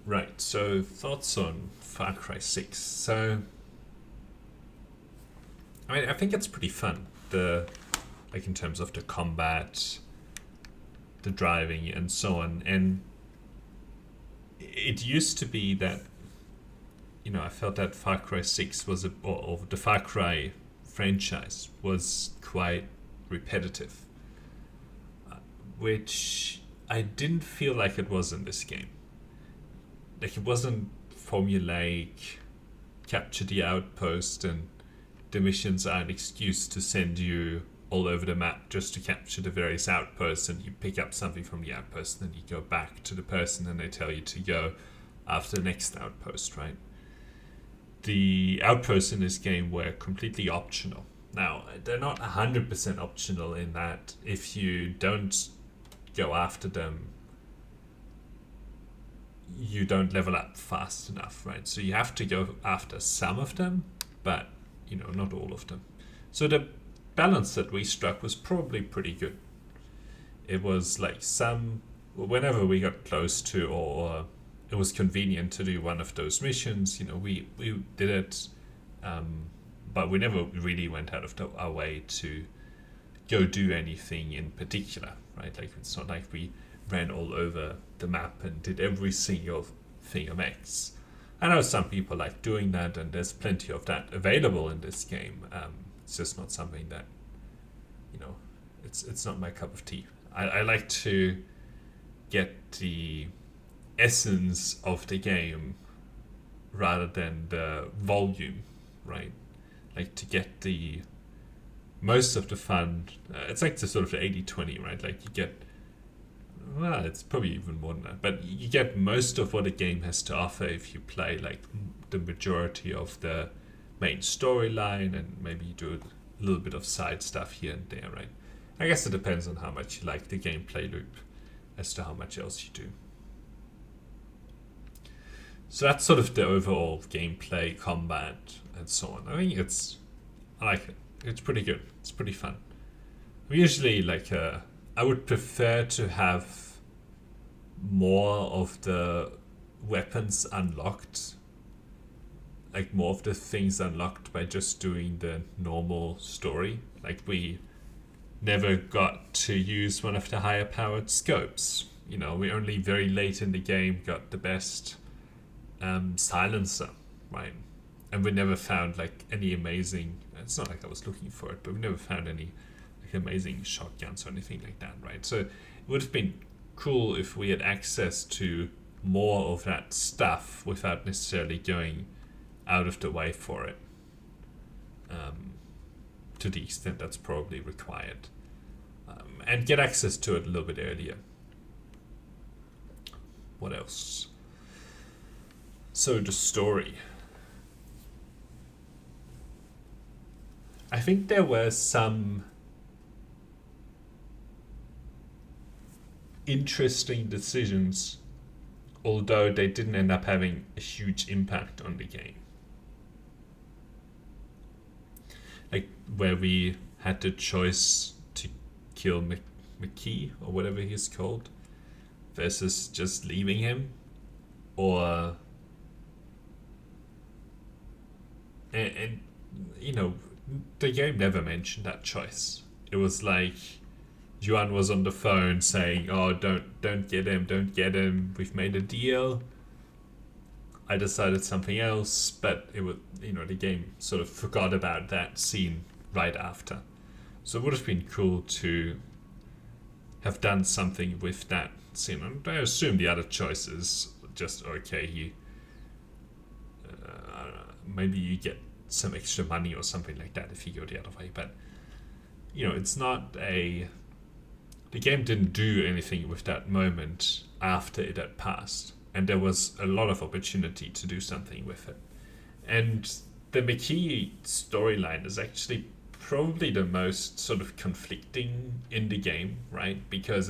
Right, so thoughts on Far Cry 6. So, I mean, I think it's pretty fun. Like in terms of the combat, the driving, and so on. And it used to be that, I felt that Far Cry 6 was, or the Far Cry franchise was quite repetitive, which I didn't feel like it was in this game. Like, it wasn't formulaic, capture the outpost, and the missions are an excuse to send you all over the map just to capture the various outposts, and you pick up something from the outpost, and then you go back to the person and they tell you to go after the next outpost, right? The outposts in this game were completely optional. Now, they're not 100% optional in that if you don't go after them, you don't level up fast enough, right? So you have to go after some of them, but not all of them. So the balance that we struck was probably pretty good. It was like whenever we got close to, or it was convenient to do one of those missions, we did it, but we never really went out of our way to go do anything in particular, right? Like, it's not like we ran all over the map and did every single thing of X. I know some people like doing that, and there's plenty of that available in this game. It's just not something that, it's not my cup of tea. I like to get the essence of the game rather than the volume, right? Like, to get the most of the fun. It's like the sort of the 80-20, right? Like, you get, well, it's probably even more than that, but you get most of what a game has to offer if you play like the majority of the main storyline, and maybe you do a little bit of side stuff here and there, right? I guess it depends on how much you like the gameplay loop as to how much else you do. So that's sort of the overall gameplay, combat, and so on. I like it. It's pretty good. It's pretty fun. Usually, I would prefer to have more of the weapons unlocked, like more of the things unlocked by just doing the normal story. Like, we never got to use one of the higher powered scopes. We only very late in the game got the best silencer, right? And we never found like any amazing. It's not like I was looking for it, but we never found any like amazing shotguns or anything like that, right? So it would have been cool if we had access to more of that stuff without necessarily going out of the way for it, to the extent that's probably required, and get access to it a little bit earlier. What else? So the story. I think there were some interesting decisions, although they didn't end up having a huge impact on the game. Like, where we had the choice to kill McKee, or whatever he's called, versus just leaving him, or and the game never mentioned that choice. It was like Yuan was on the phone saying, "Oh, don't get him, don't get him. We've made a deal." I decided something else, but it would, the game sort of forgot about that scene right after. So it would have been cool to have done something with that scene. And I assume the other choices just okay. Maybe you get some extra money or something like that if you go the other way, but it's not a. The game didn't do anything with that moment after it had passed, and there was a lot of opportunity to do something with it. And the McKee storyline is actually probably the most sort of conflicting in the game, right? Because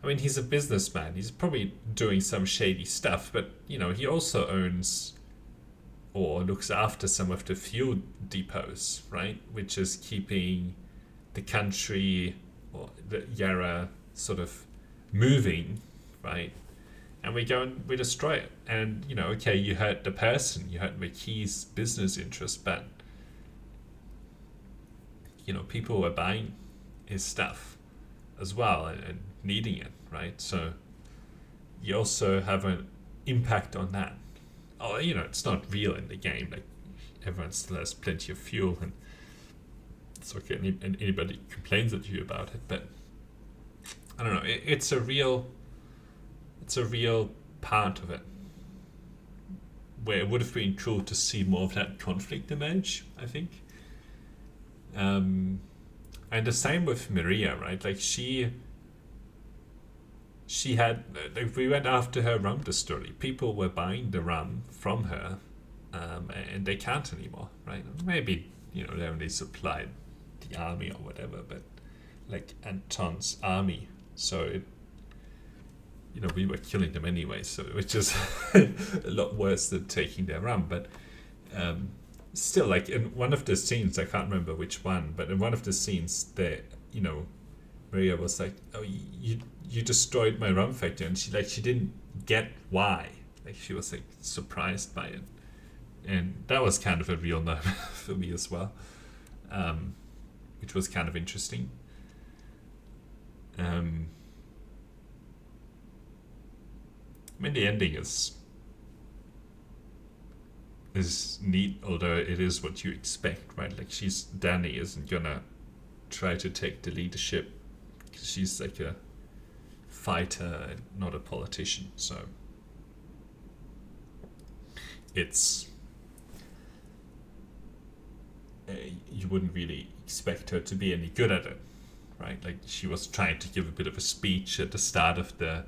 he's a businessman. He's probably doing some shady stuff, but, he also owns or looks after some of the fuel depots, right? Which is keeping the country, or the Yarra, sort of moving, right? and we go and we destroy it. And okay, you hurt the person, you hurt McKee's business interest, but people were buying his stuff as well and needing it, right? So you also have an impact on that. Oh, it's not real in the game. Like, everyone still has plenty of fuel, and it's okay. And anybody complains at you about it, but I don't know. It's a real part of it where it would have been cool to see more of that conflict emerge, I think. And the same with Maria, right? Like she had, like, we went after her rum distillery. People were buying the rum from her, and they can't anymore, right? Maybe they only supplied the army or whatever, but like Anton's army, so it, we were killing them anyway, so which is a lot worse than taking their rum. But still, like, in one of the scenes, I can't remember which one, but in one of the scenes, there, Maria was like, "Oh, you destroyed my rum factory," and she didn't get why. Like, she was like surprised by it, and that was kind of a real moment for me as well, which was kind of interesting. I mean, the ending is neat, although it is what you expect, right? Like, Danny isn't gonna try to take the leadership, because she's like a fighter and not a politician, so it's you wouldn't really expect her to be any good at it, right? Like, she was trying to give a bit of a speech at the start of the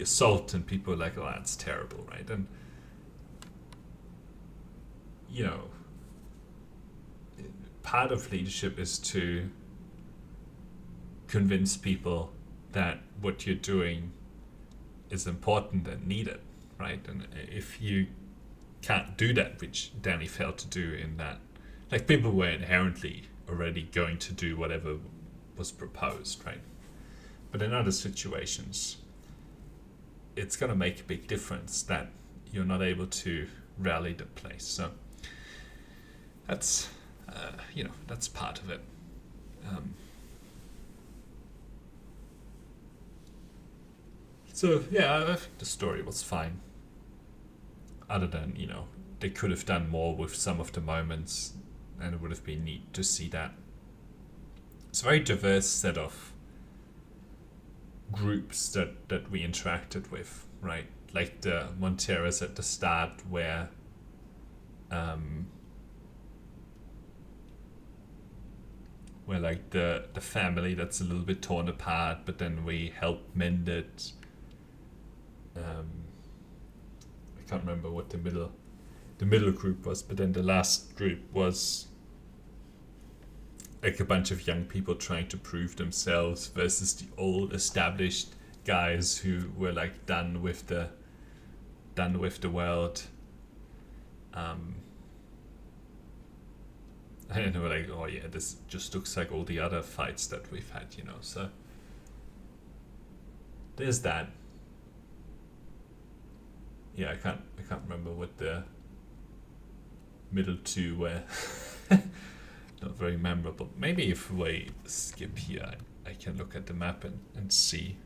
assault, and people were like, "Oh, that's terrible," right? And part of leadership is to convince people that what you're doing is important and needed, right? And if you can't do that, which Danny failed to do in that, like, people were inherently already going to do whatever was proposed, right? But in other situations, it's going to make a big difference that you're not able to rally the place. So that's that's part of it. So yeah, I think the story was fine. Other than they could have done more with some of the moments, and it would have been neat to see that. It's a very diverse set of groups that we interacted with, right? Like the Monteras at the start, where like the family that's a little bit torn apart, but then we help mend it. I can't remember what the middle group was, but then the last group was like a bunch of young people trying to prove themselves versus the old established guys who were like done with the world. And they were like, "Oh yeah, this just looks like all the other fights that we've had," so there's that. Yeah, I can't remember what the middle two were. Not very memorable. Maybe if we skip here, I can look at the map and see.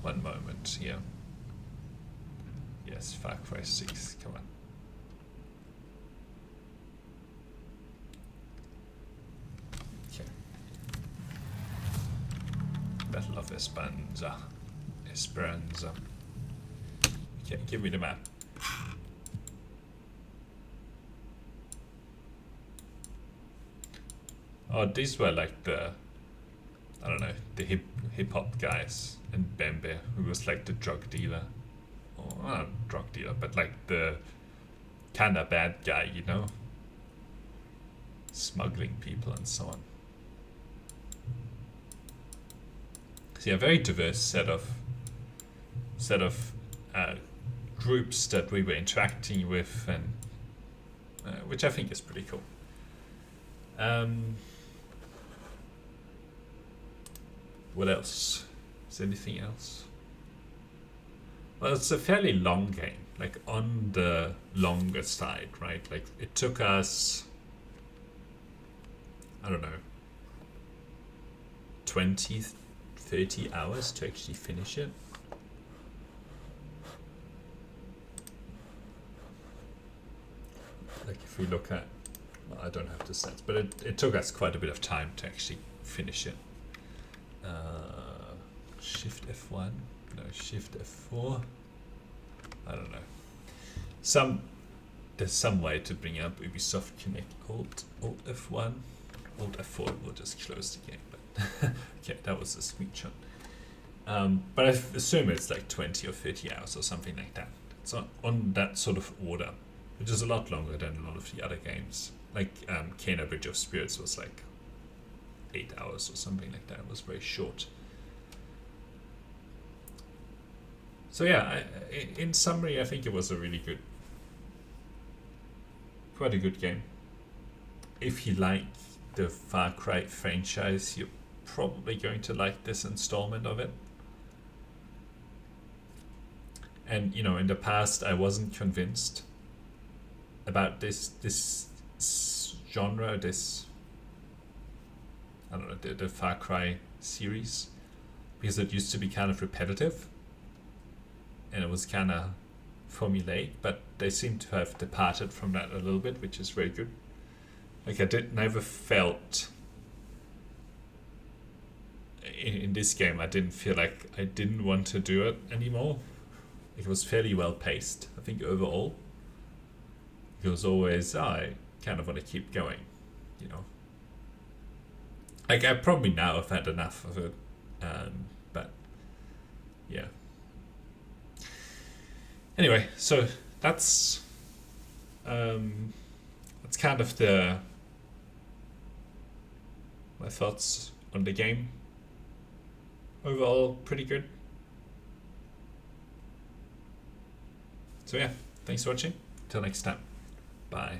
One moment here. Yes, Far Cry 6, come on. Okay. Battle of Esperanza. Okay, give me the map. Oh, these were like the hip hop guys, and Bembe, who was like the drug dealer. Or not drug dealer, but like the kinda bad guy, smuggling people and so on. So yeah, very diverse set of groups that we were interacting with, and which I think is pretty cool. What else? Is there anything else? Well, it's a fairly long game, like on the longer side, right? Like it took us, I don't know, 20, 30 hours to actually finish it. Like if we look at, well, I don't have the stats, but it took us quite a bit of time to actually finish it. Shift F1, no, Shift F4. I don't know. There's some way to bring up Ubisoft Connect. Alt F1, Alt F4 will just close the game. But okay, that was a screenshot. But I assume it's like 20 or 30 hours or something like that. It's on that sort of order, which is a lot longer than a lot of the other games. Like Kena Bridge of Spirits was like 8 hours or something like that. It was very short. So yeah, in summary, I think it was a really good, quite a good game. If you like the Far Cry franchise, you're probably going to like this installment of it. And you know, in the past, I wasn't convinced about this genre, this, I don't know, the Far Cry series, because it used to be kind of repetitive and it was kind of formulaic, but they seem to have departed from that a little bit, which is very good. Like I never felt in this game, I didn't feel like I didn't want to do it anymore. It was fairly well paced, I think, overall. It was always, I kind of want to keep going, you know. Like I probably now have had enough of it, but yeah. Anyway, so that's kind of my thoughts on the game. Overall, pretty good. So yeah, thanks for watching. Till next time. Bye.